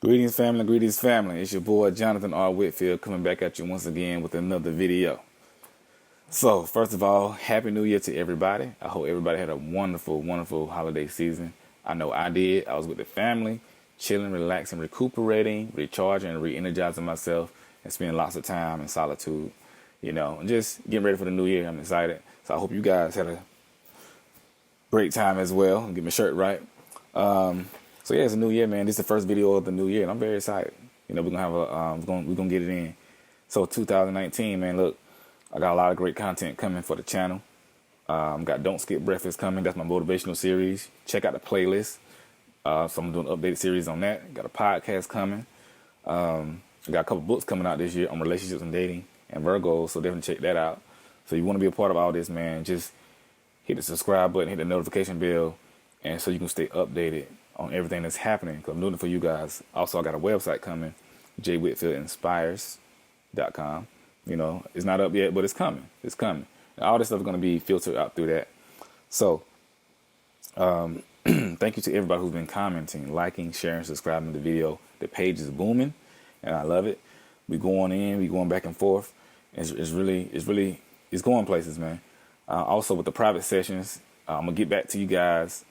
Greetings family. It's your boy Jonathan R. Whitfield coming back at you once again with another video. So, first of all, Happy New Year to everybody. I hope everybody had a wonderful holiday season. I know I did. I was with the family, chilling, relaxing, recuperating, recharging, and re-energizing myself, and spending lots of time in solitude, and just getting ready for the new year. I'm excited. So I hope you guys had a great time as well. Get my shirt right. So yeah, it's a new year, man. This is the first video of the new year, and I'm very excited. We're gonna have we're gonna get it in. So 2019, man. Look, I got a lot of great content coming for the channel. Got Don't Skip Breakfast coming. That's my motivational series. Check out the playlist. So I'm doing an updated series on that. Got a podcast coming. I got a couple books coming out this year on relationships and dating and Virgos. So definitely check that out. So you want to be a part of all this, man? Just hit the subscribe button, hit the notification bell, and so you can stay updated on everything that's happening, because I'm doing it for you guys. Also, I got a website coming, jwhitfieldinspires.com. It's not up yet, but it's coming. It's coming. And all this stuff is going to be filtered out through that. So, thank you to everybody who's been commenting, liking, sharing, subscribing to the video. The page is booming, and I love it. We going back and forth. It's going places, man. Also, with the private sessions, I'm gonna get back to you guys.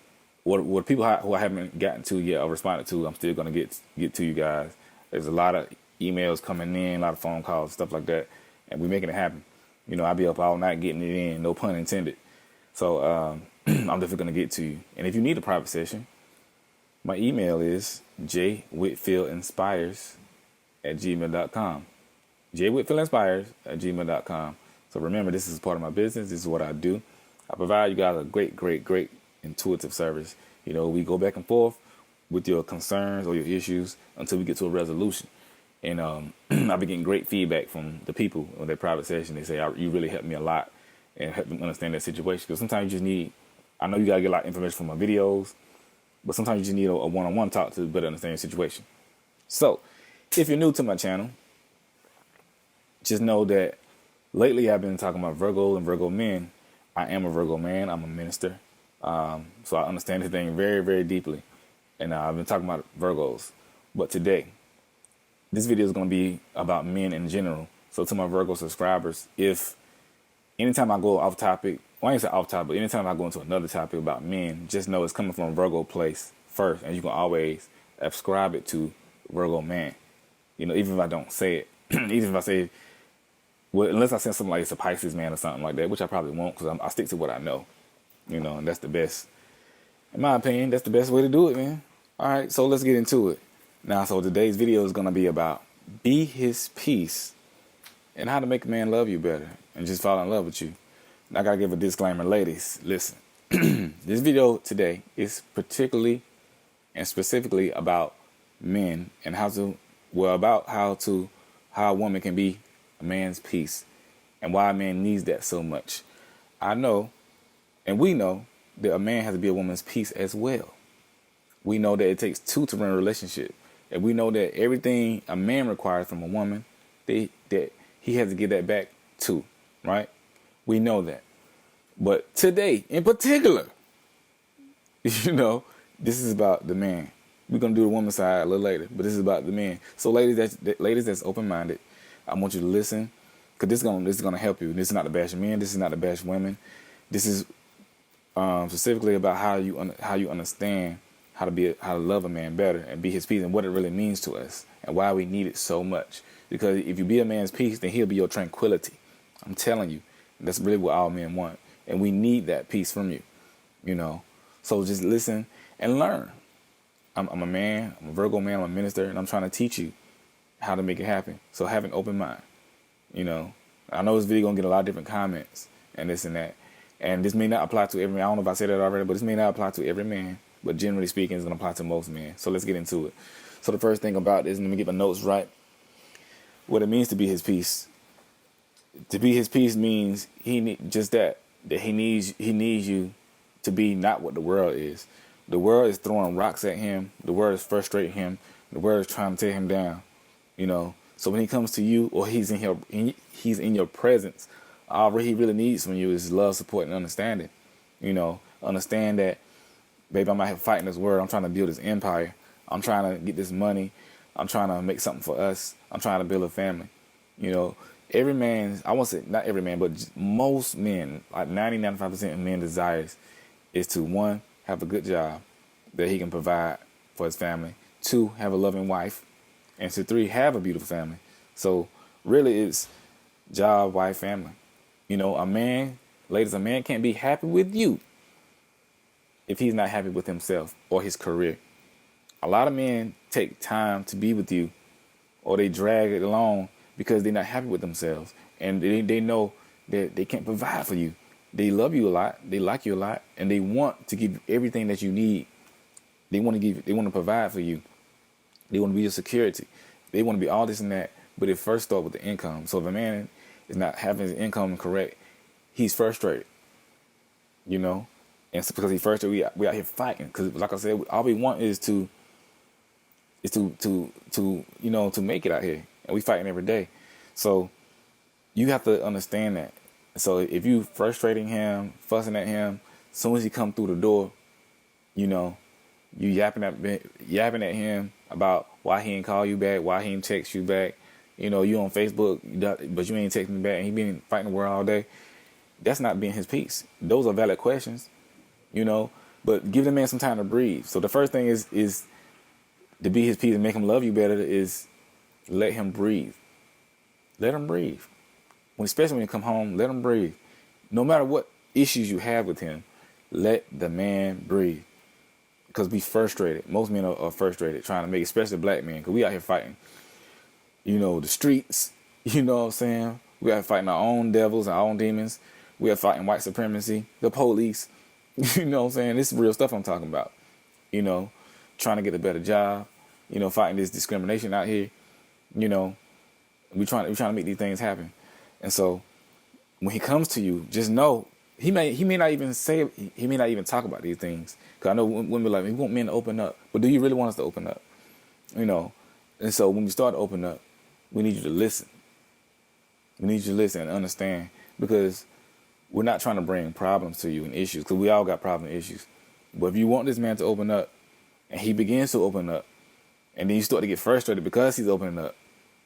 What people who I haven't gotten to yet or responded to, I'm still gonna get to you guys. There's a lot of emails coming in, a lot of phone calls, stuff like that, and we're making it happen. I'll be up all night getting it in, no pun intended. So I'm definitely gonna get to you. And if you need a private session, my email is jwhitfieldinspires@gmail.com. jwhitfieldinspires@gmail.com. So remember, this is part of my business. This is what I do. I provide you guys a great intuitive service. We go back and forth with your concerns or your issues until we get to a resolution. And I've been getting great feedback from the people on their private session. They say, you really helped me a lot and help them understand that situation. Because sometimes you just need, I know you got to get a lot of information from my videos, but sometimes you just need a one-on-one talk to better understand your situation. So if you're new to my channel, just know that lately I've been talking about Virgo and Virgo men. I am a Virgo man. I'm a minister. So I understand this thing very deeply. And I've been talking about Virgos. But today, this video is going to be about men in general. So to my Virgo subscribers, if anytime I go off topic, well, I ain't say off topic, but anytime I go into another topic about men, just know it's coming from a Virgo place first. And you can always ascribe it to Virgo man. Even if I don't say it, even if I say, well, unless I say something like it's a Pisces man or something like that, which I probably won't, because I stick to what I know. And that's the best. In my opinion, that's the best way to do it, man. All right, so let's get into it. Now, so today's video is going to be about be his peace and how to make a man love you better and just fall in love with you. And I got to give a disclaimer, ladies. Listen, this video today is particularly and specifically about men and how a woman can be a man's peace and why a man needs that so much. I know, and we know, that a man has to be a woman's peace as well. We know that it takes two to run a relationship. And we know that everything a man requires from a woman, that he has to give that back to, right? We know that. But today, in particular, this is about the man. We're going to do the woman's side a little later, but this is about the man. So ladies that's open-minded, I want you to listen, because this is gonna help you. This is not to bash men. This is not to bash women. This is specifically about how you understand how to love a man better and be his peace, and what it really means to us and why we need it so much. Because if you be a man's peace, then he'll be your tranquility. I'm telling you, that's really what all men want, and we need that peace from you. So just listen and learn. I'm a man. I'm a Virgo man. I'm a minister, and I'm trying to teach you how to make it happen. So have an open mind. I know this video gonna get a lot of different comments and this and that, and this may not apply to every man. I don't know if I said that already, but this may not apply to every man, but generally speaking, it's gonna apply to most men. So let's get into it. So the first thing about this, let me get my notes right. What it means to be his peace. To be his peace means he needs you to be not what the world is. The world is throwing rocks at him. The world is frustrating him. The world is trying to tear him down. So when he comes to you, or he's in your presence, all he really needs from you is love, support, and understanding. Understand that, baby, I'm out here fighting this world. I'm trying to build this empire. I'm trying to get this money. I'm trying to make something for us. I'm trying to build a family. You know, every man, I won't say not every man, but most men, like 90-95% of men desires is to, one, have a good job that he can provide for his family. Two, have a loving wife. And to three, have a beautiful family. So really it's job, wife, family. You know, a man, ladies, a man can't be happy with you if he's not happy with himself or his career. A lot of men take time to be with you, or they drag it along because they're not happy with themselves. And they know that they can't provide for you. They love you a lot, they like you a lot, and they want to give you everything that you need. They want to provide for you. They want to be your security. They want to be all this and that, but it first starts with the income. So if a man is not having his income correct, he's frustrated, you know? And so because he's frustrated, we out here fighting. Because like I said, all we want is to make it out here. And we fighting every day. So you have to understand that. So if you frustrating him, fussing at him, as soon as he come through the door, you know, you yapping at him about why he ain't call you back, why he ain't text you back. You know, you on Facebook, but you ain't texting me back, and he been fighting the world all day. That's not being his peace. Those are valid questions, you know, but give the man some time to breathe. So the first thing is to be his peace and make him love you better is let him breathe. Let him breathe. Especially when you come home, let him breathe. No matter what issues you have with him, let the man breathe. Because we frustrated. Most men are frustrated trying to make, especially black men, because we out here fighting, you know, the streets, you know what I'm saying? We out here fighting our own devils, our own demons. We are fighting white supremacy, the police, you know what I'm saying? This is real stuff I'm talking about, you know, trying to get a better job, you know, fighting this discrimination out here, you know, we trying to make these things happen. And so when he comes to you, just know he may not even talk about these things. Because I know women be like, we want men to open up. But do you really want us to open up? You know? And so when we start to open up, we need you to listen. We need you to listen and understand. Because we're not trying to bring problems to you and issues. Because we all got problem issues. But if you want this man to open up, and he begins to open up, and then you start to get frustrated because he's opening up,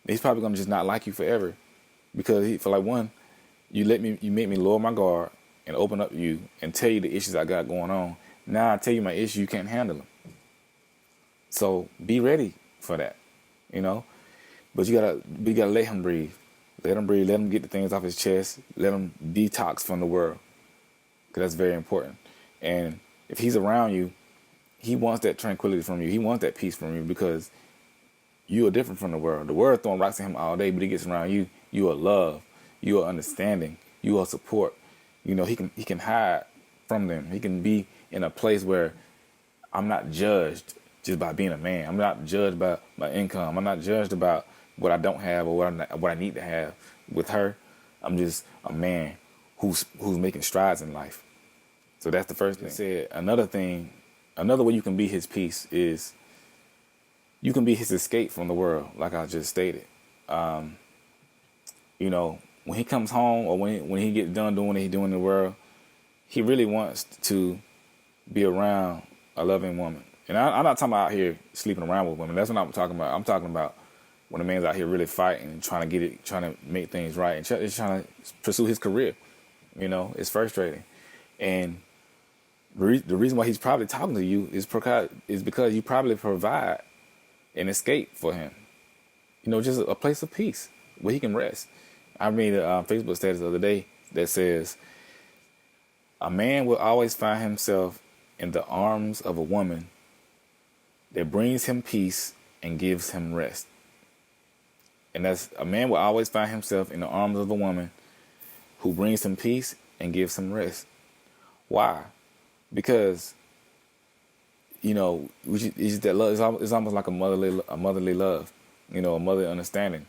he's probably going to just not like you forever. Because for like one, you make me lower my guard and open up to you and tell you the issues I got going on. Now I tell you my issue, you can't handle them. So be ready for that, you know. But you gotta let him breathe. Let him breathe. Let him get the things off his chest. Let him detox from the world, because that's very important. And if he's around you, he wants that tranquility from you. He wants that peace from you, because you are different from the world. The world throwing rocks at him all day, but he gets around you. You are love. You are understanding. You are support. You know, he can hide from them. He can be in a place where I'm not judged just by being a man. I'm not judged by my income. I'm not judged about what I don't have or what I need to have. With her, I'm just a man who's making strides in life. So that's the first thing. Said another way you can be his peace is you can be his escape from the world, like I just stated. You know, when he comes home or when he gets done doing what he's doing in the world, he really wants to be around a loving woman. And I'm not talking about out here sleeping around with women. That's what I'm talking about. I'm talking about when a man's out here really fighting and trying to make things right and trying to pursue his career. You know, it's frustrating. And the reason why he's probably talking to you is because you probably provide an escape for him. You know, just a place of peace where he can rest. I read a Facebook status the other day that says, a man will always find himself in the arms of a woman that brings him peace and gives him rest. And that's a man will always find himself in the arms of a woman who brings him peace and gives him rest. Why? Because, you know, it's that love. It's almost like a motherly love, you know, a motherly understanding.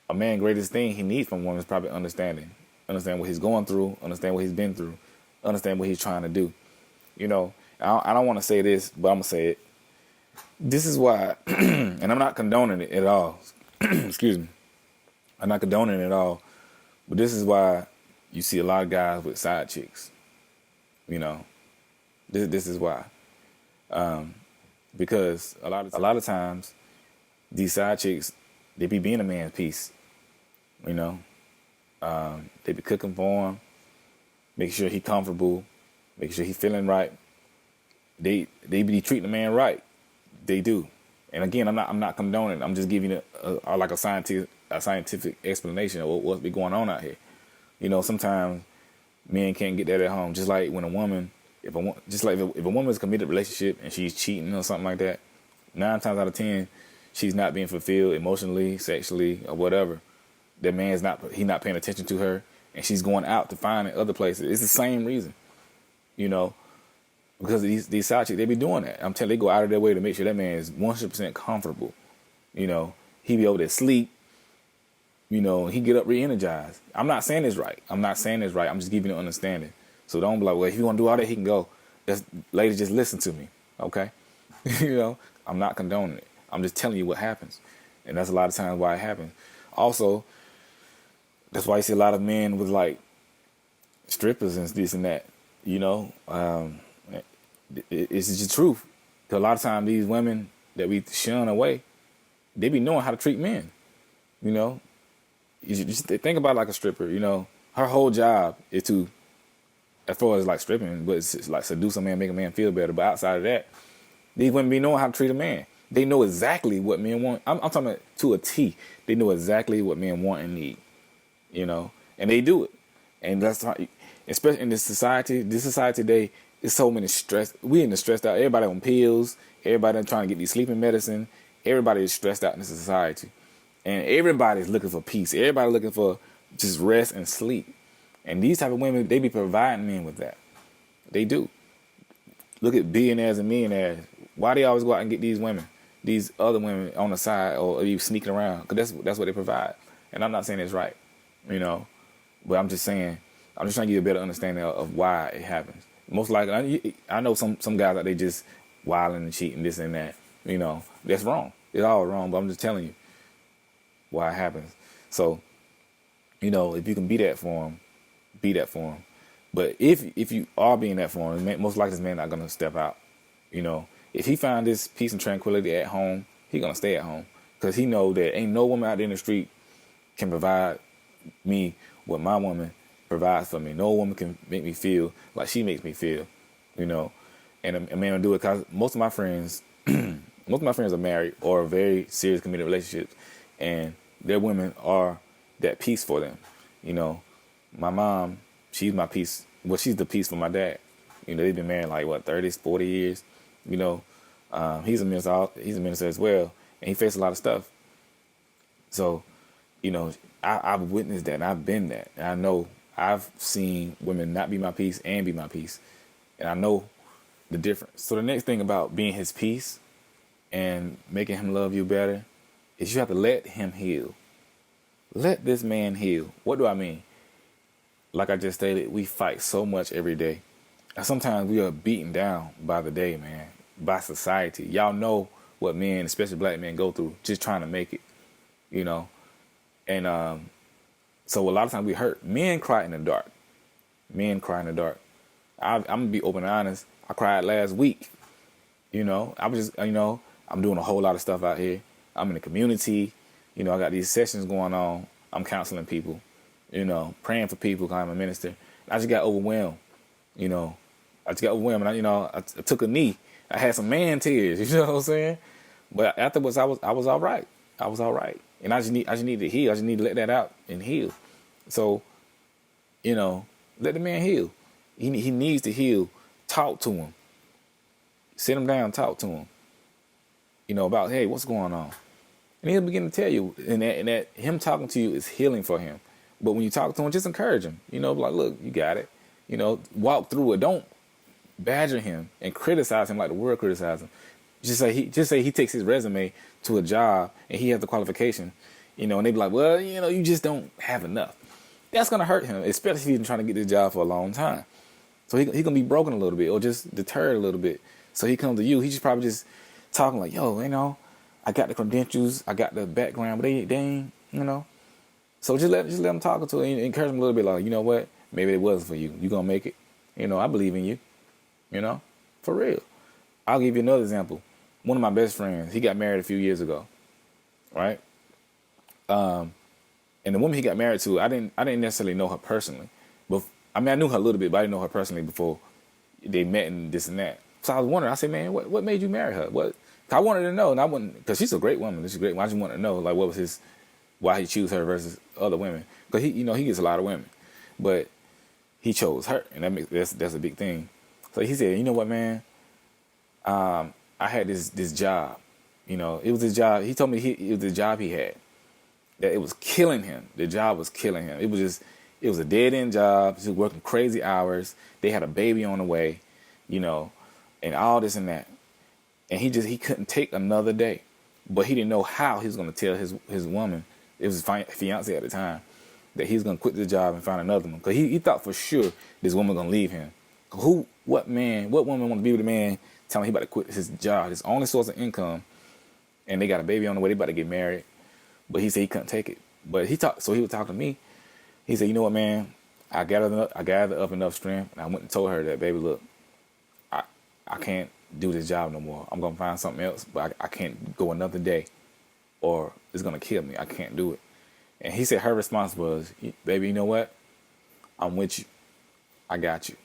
A man's greatest thing he needs from a woman is probably understanding. Understand what he's going through, understand what he's been through, understand what he's trying to do. You know, I don't want to say this, but I'm going to say it. This is why, and I'm not condoning it at all. Excuse me. I'm not condoning it at all. But this is why you see a lot of guys with side chicks. You know, this is why. Because a lot of times These side chicks, they be being a man's piece, you know. They be cooking for him, making sure he comfortable, making sure he feeling right. They be treating the man right. They do. And again, I'm not condoning. I'm just giving like a scientific explanation of what's be going on out here. You know, sometimes men can't get that at home. Just like when a woman, if a woman's committed relationship and she's cheating or something like that, 9 times out of 10, she's not being fulfilled emotionally, sexually, or whatever. That man's not paying attention to her, and she's going out to find it other places. It's the same reason, you know, because these side chicks, they be doing that. I'm telling you, they go out of their way to make sure that man is 100% comfortable. You know, he be over there sleep. You know, he get up re-energized. I'm not saying it's right. I'm just giving you an understanding. So don't be like, well, if you want to do all that, he can go. Ladies, just listen to me, okay? You know, I'm not condoning it. I'm just telling you what happens. And that's a lot of times why it happens. Also, that's why you see a lot of men with, like, strippers and this and that, you know. It's just the truth. Because a lot of times these women that we shun away, they be knowing how to treat men, you know. You just think about like a stripper, you know. Her whole job is to, as far as like stripping, but it's like seduce a man, make a man feel better. But outside of that, these women be knowing how to treat a man. They know exactly what men want. I'm talking about to a T. They know exactly what men want and need, you know, and they do it. And that's how, especially in this society today, it's so many stress. We in the stressed out. Everybody on pills. Everybody trying to get these sleeping medicine. Everybody is stressed out in this society. And everybody's looking for peace. Everybody looking for just rest and sleep. And these type of women, they be providing men with that. They do. Look at billionaires and millionaires. Why they always go out and get these women, these other women on the side, or you sneaking around? Because that's what they provide. And I'm not saying it's right, you know. But I'm just saying, I'm just trying to give you a better understanding of why it happens. Most likely, I know some guys that they just wilding and cheating, this and that. You know, that's wrong. It's all wrong. But I'm just telling you why it happens. So, you know, if you can be that for him, be that for him. But if you are being that for him, most likely this man not gonna step out. You know, if he find this peace and tranquility at home, he gonna stay at home because he know that ain't no woman out there in the street can provide me what my woman provides for me. No woman can make me feel like she makes me feel. You know, and a man will do it because most of my friends are married or very serious committed relationships, and their women are that peace for them. You know, my mom, she's my peace. Well, she's the peace for my dad. You know, they've been married like, 30, 40 years. You know, he's a minister as well, and he faced a lot of stuff. So, you know, I've witnessed that, and I've been that. And I know I've seen women not be my peace and be my peace. And I know the difference. So the next thing about being his peace and making him love you better is you have to let him heal. Let this man heal. What do I mean? Like I just stated, we fight so much every day. And sometimes we are beaten down by the day, man, by society. Y'all know what men, especially black men, go through just trying to make it, you know. And so a lot of times we hurt. Men cry in the dark. I'm going to be open and honest. I cried last week. You know, I was just, I'm doing a whole lot of stuff out here. I'm in the community. You know, I got these sessions going on. I'm counseling people, you know, praying for people because I'm a minister. I just got overwhelmed, you know. And I took a knee. I had some man tears, you know what I'm saying? But afterwards, I was all right. And I just need to heal. I just need to let that out and heal. So, you know, let the man heal. He needs to heal. Talk to him. Sit him down, talk to him. You know, about, hey, what's going on? And he'll begin to tell you. And that him talking to you is healing for him. But when you talk to him, just encourage him. You know, like, look, you got it. You know, walk through it. Don't badger him and criticize him like the world criticizes him. Just say he takes his resume to a job and he has the qualification, you know, and they be like, well, you know, you just don't have enough. That's going to hurt him, especially if he's been trying to get this job for a long time. So he going to be broken a little bit or just deterred a little bit. So he comes to you. He's just probably just talking like, yo, you know, I got the credentials, I got the background, but they ain't, you know. So just let him talk to him and encourage him a little bit like, you know what, maybe it wasn't for you. You going to make it. You know, I believe in you, you know, for real. I'll give you another example. One of my best friends, he got married a few years ago. right? And the woman he got married to, I didn't necessarily know her personally, but I mean I knew her a little bit, but I didn't know her personally before they met and this and that. So I was wondering. I said, man, what made you marry her? What? I wanted to know, and I wouldn't, because she's a great woman. She's a great woman. I just wanted to know, like, what was why he chose her versus other women? Because he gets a lot of women, but he chose her, and that's a big thing. So he said, you know what, man? I had this job. It was his job. He told me it was the job he had that it was killing him. The job was killing him. It was a dead end job. He was working crazy hours. They had a baby on the way, and all this and that. And he couldn't take another day, but he didn't know how he was going to tell his woman, it was his fiance at the time, that he was going to quit the job and find another one. Because he thought for sure this woman was going to leave him. What woman want to be with a man telling him he about to quit his job, his only source of income, and they got a baby on the way, they about to get married. But he said he couldn't take it. But so he would talk to me. He said, you know what, man, I gathered up enough strength, and I went and told her that, baby, look, I can't do this job no more. I'm going to find something else, but I can't go another day or it's going to kill me. I can't do it. And he said her response was, baby, you know what? I'm with you. I got you.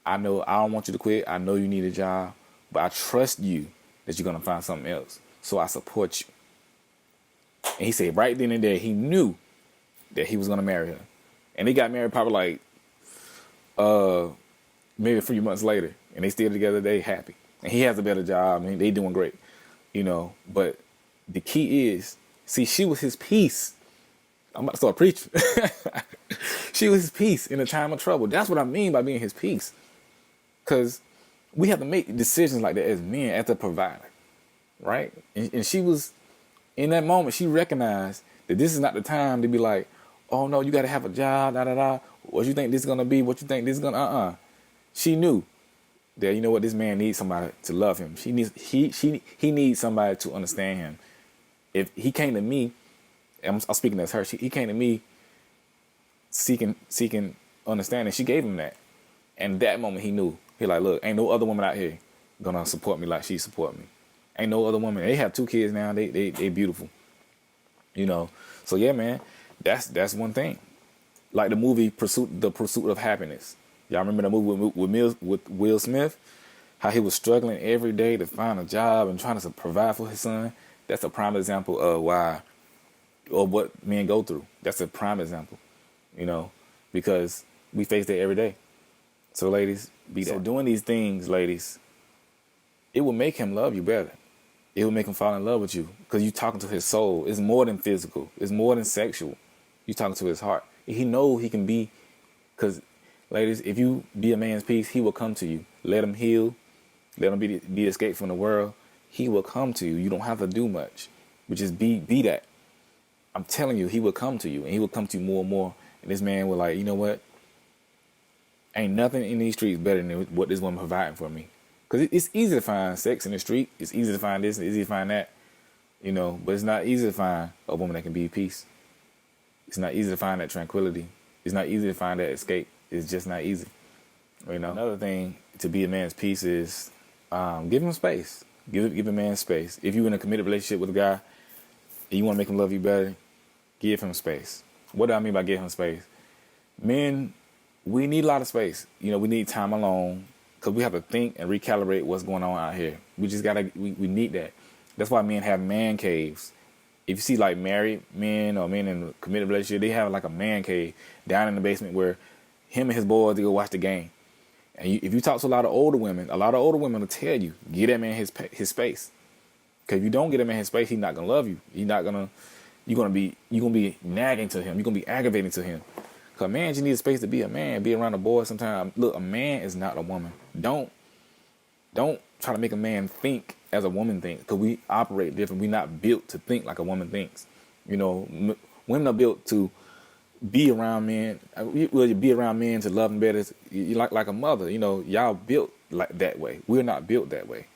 I know I don't want you to quit. I know you need a job, but I trust you that you're going to find something else. So I support you. And he said right then and there, he knew that he was going to marry her. And they got married probably like maybe a few months later. And they still together. They happy. And he has a better job. I mean, they doing great, But the key is, see, she was his peace. I'm about to start preaching. She was his peace in a time of trouble. That's what I mean by being his peace. Because we have to make decisions like that as men, as a provider, right? And she was, in that moment, she recognized that this is not the time to be like, oh, no, you got to have a job, da-da-da. What you think this is going to be? What you think this is going to, She knew that, you know what, this man needs somebody to love him. He needs somebody to understand him. If he came to me, I'm speaking as her, he came to me seeking understanding. She gave him that. And that moment he knew. He like, look, ain't no other woman out here gonna support me like she support me. Ain't no other woman. They have 2 kids now. They beautiful. So yeah, man, that's one thing. Like the movie The Pursuit of Happiness. Y'all remember the movie with Will Smith? How he was struggling every day to find a job and trying to provide for his son. That's a prime example of what men go through. That's a prime example, because we face that every day. So ladies, So doing these things, ladies, it will make him love you better. It will make him fall in love with you because you're talking to his soul. It's more than physical. It's more than sexual. You're talking to his heart. He knows he can be, because ladies, if you be a man's peace, he will come to you. Let him heal. Let him be escaped from the world. He will come to you. You don't have to do much. But just be that. I'm telling you, he will come to you, and he will come to you more and more. And this man will like, you know what? Ain't nothing in these streets better than what this woman providing for me. Because it's easy to find sex in the street. It's easy to find this. It's easy to find that. But it's not easy to find a woman that can be peace. It's not easy to find that tranquility. It's not easy to find that escape. It's just not easy. Another thing to be a man's peace is give him space. Give a man space. If you're in a committed relationship with a guy and you want to make him love you better, give him space. What do I mean by give him space? Men, we need a lot of space. We need time alone because we have to think and recalibrate what's going on out here. We just we need that. That's why men have man caves. If you see like married men or men in a committed relationship, they have like a man cave down in the basement where him and his boys, they go watch the game. And if you talk to a lot of older women will tell you, get that man his space. Because if you don't get that man his space, he's not gonna love you. You're gonna be nagging to him. You're gonna be aggravating to him. Because a man just needs space to be a man, be around a boy sometimes. Look, a man is not a woman. Don't try to make a man think as a woman thinks, because we operate different. We're not built to think like a woman thinks. Women are built to be around men. Well, be around men to love them better. You like a mother. Y'all built like that way. We're not built that way.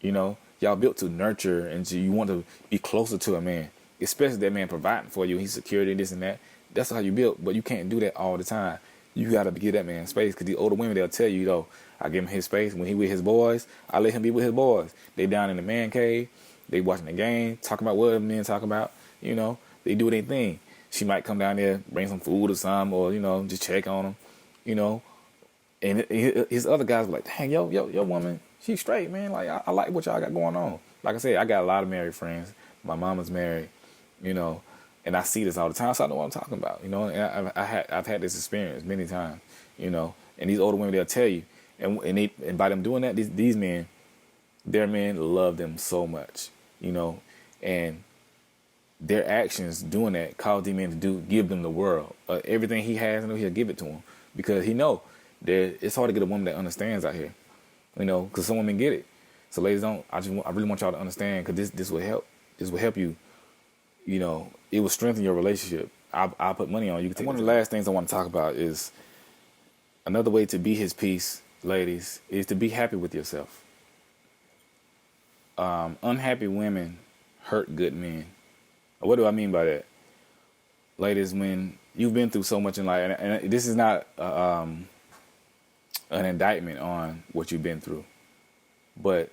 Y'all built to nurture and you want to be closer to a man, especially that man providing for you. He's security, this and that. That's how you built. But you can't do that all the time. You got to give that man space, because the older women, they'll tell you, I give him his space. When he with his boys, I let him be with his boys. They down in the man cave. They watching the game, talking about what men talk about. You know, they do their thing. She might come down there, bring some food or something, or, you know, just check on them, you know. And his other guys were like, dang, your woman, she's straight, man. Like, I like what y'all got going on. Like I said, I got a lot of married friends. My mama's married, you know, and I see this all the time, so I know what I'm talking about, you know. And I've had this experience many times, you know. And these older women, they'll tell you, and by them doing that, these men, their men love them so much, you know, and their actions doing that cause these men to give them the world. Everything he has, he'll give it to them because he know that it's hard to get a woman that understands out here, you know, because some women get it. So ladies, I really want y'all to understand, because this will help. This will help you. You know, it will strengthen your relationship. I'll put money on you. One of the last things I want to talk about is another way to be his peace, ladies, is to be happy with yourself. Unhappy women hurt good men. What do I mean by that? Ladies, when you've been through so much in life, and this is not an indictment on what you've been through, but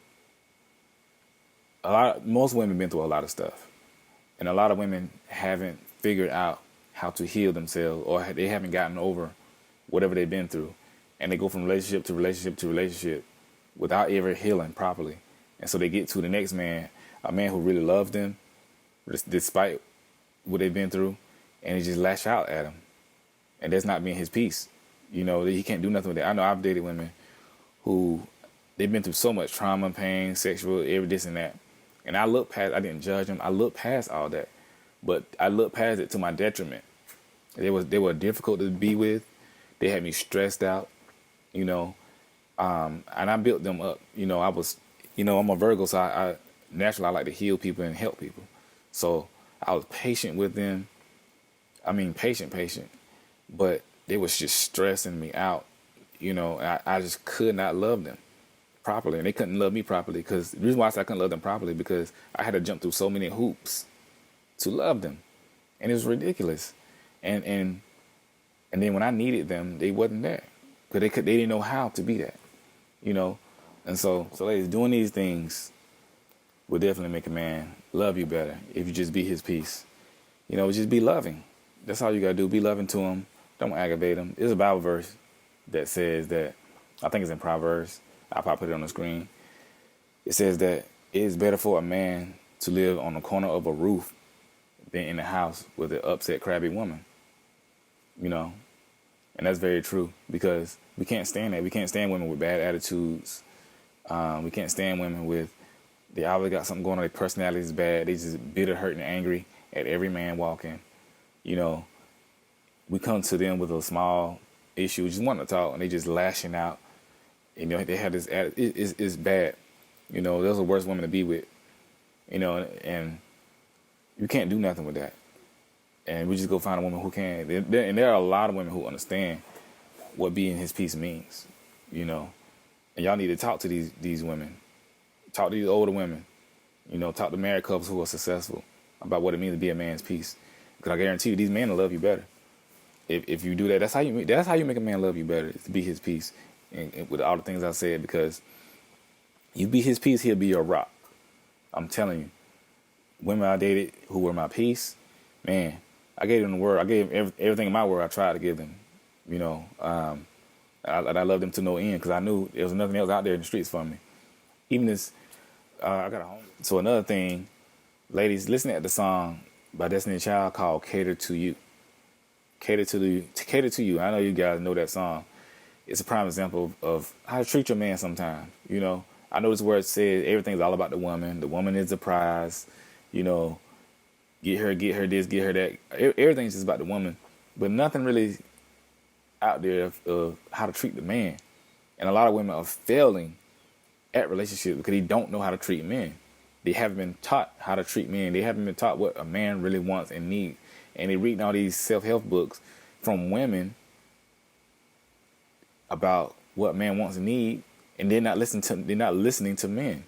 most women been through a lot of stuff, and a lot of women haven't figured out how to heal themselves, or they haven't gotten over whatever they've been through, and they go from relationship to relationship to relationship without ever healing properly. And so they get to the next man, a man who really loves them, despite what they've been through, and he just lash out at him. And that's not being his peace. You know, he can't do nothing with that. I know I've dated women who, they've been through so much trauma, pain, sexual, this and that. And I didn't judge them. I looked past all that. But I looked past it to my detriment. They were difficult to be with. They had me stressed out, you know. And I built them up. You know, I'm a Virgo, so I naturally I like to heal people and help people. So I was patient with them. I mean, patient, but they was just stressing me out, you know. And I just could not love them properly, and they couldn't love me properly, because the reason why I said I couldn't love them properly, because I had to jump through so many hoops to love them, and it was ridiculous. And then when I needed them, they wasn't there, because they didn't know how to be that, you know. And so ladies, doing these things will definitely make a man love you better if you just be his peace. You know, just be loving. That's all you gotta do. Be loving to him. Don't aggravate him. There's a Bible verse that says that, I think it's in Proverbs. I'll probably put it on the screen. It says that it is better for a man to live on the corner of a roof than in a house with an upset, crabby woman. You know, and that's very true, because we can't stand that. We can't stand women with bad attitudes. We can't stand women they always got something going on. Their personality is bad. They just bitter, hurt, and angry at every man walking. You know, we come to them with a small issue, just wanting to talk, and they just lashing out. You know, they have this attitude. It's bad. You know, those are the worst women to be with. You know, and you can't do nothing with that. And we just go find a woman who can. And there are a lot of women who understand what being his peace means. You know, and y'all need to talk to these women. Talk to these older women. You know, talk to married couples who are successful about what it means to be a man's peace. Because I guarantee you, these men will love you better. If you do that, that's how you make a man love you better, is to be his peace. And with all the things I said, because you be his peace, he'll be your rock. I'm telling you. Women I dated who were my peace, man, I gave them the word. I gave everything in my word I tried to give them. You know, I loved them to no end, because I knew there was nothing else out there in the streets for me. Even this, I got a home. So another thing, ladies, listen to the song by Destiny Child called "Cater to You." Cater to you. I know you guys know that song. It's a prime example of how to treat your man sometimes. You know, I know this word says everything's all about the woman. The woman is the prize. You know, get her this, get her that. Everything's just about the woman, but nothing really out there of how to treat the man. And a lot of women are failing at relationships because they don't know how to treat men. They haven't been taught how to treat men. They haven't been taught what a man really wants and needs. And they reading all these self-help books from women about what man wants and needs, and they're not listening to men.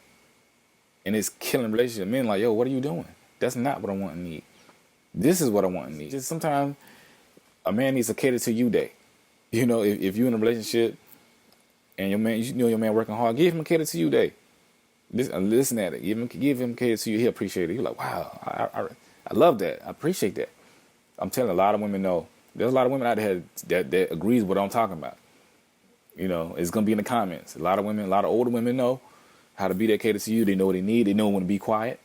And it's killing relationships. Men like, yo, what are you doing? That's not what I want and need. This is what I want and need. Just sometimes a man needs a cater to you day. You know, if you're in a relationship and your man working hard, give him a cater to you day. Listen at it. Give him cater to you. He'll appreciate it. You're like, wow, I love that. I appreciate that. I'm telling a lot of women know. There's a lot of women out there that agrees with what I'm talking about. You know, it's gonna be in the comments. A lot of women, a lot of older women know how to be dedicated to you. They know what they need. They know when to be quiet.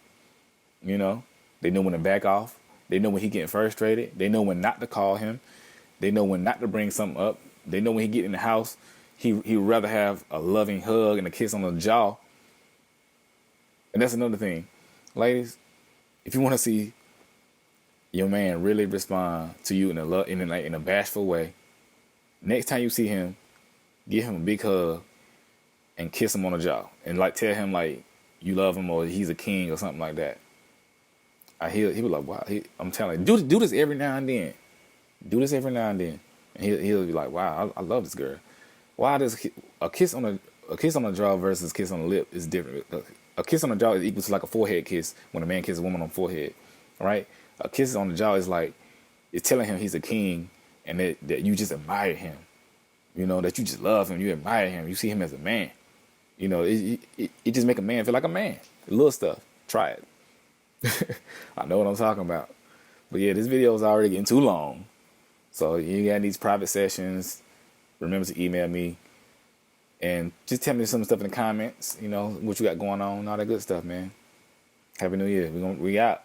You know, they know when to back off. They know when he getting frustrated. They know when not to call him. They know when not to bring something up. They know when he get in the house, he'd rather have a loving hug and a kiss on the jaw. And that's another thing, ladies. If you want to see your man really respond to you in a bashful way, next time you see him, give him a big hug and kiss him on the jaw, and like tell him like you love him or he's a king or something like that. He was like, wow. I'm telling you, do this every now and then. Do this every now and then, and he'll be like, wow, I love this girl. Why does a kiss on the jaw versus kiss on the lip is different? A kiss on the jaw is equal to like a forehead kiss when a man kisses a woman on the forehead, right? A kiss on the jaw is like it's telling him he's a king and that you just admire him. You know, that you just love him, you admire him, you see him as a man. You know, it just make a man feel like a man. Little stuff. Try it. I know what I'm talking about. But yeah, this video is already getting too long. So you got these private sessions. Remember to email me. And just tell me some stuff in the comments. You know, what you got going on. All that good stuff, man. Happy New Year. We out.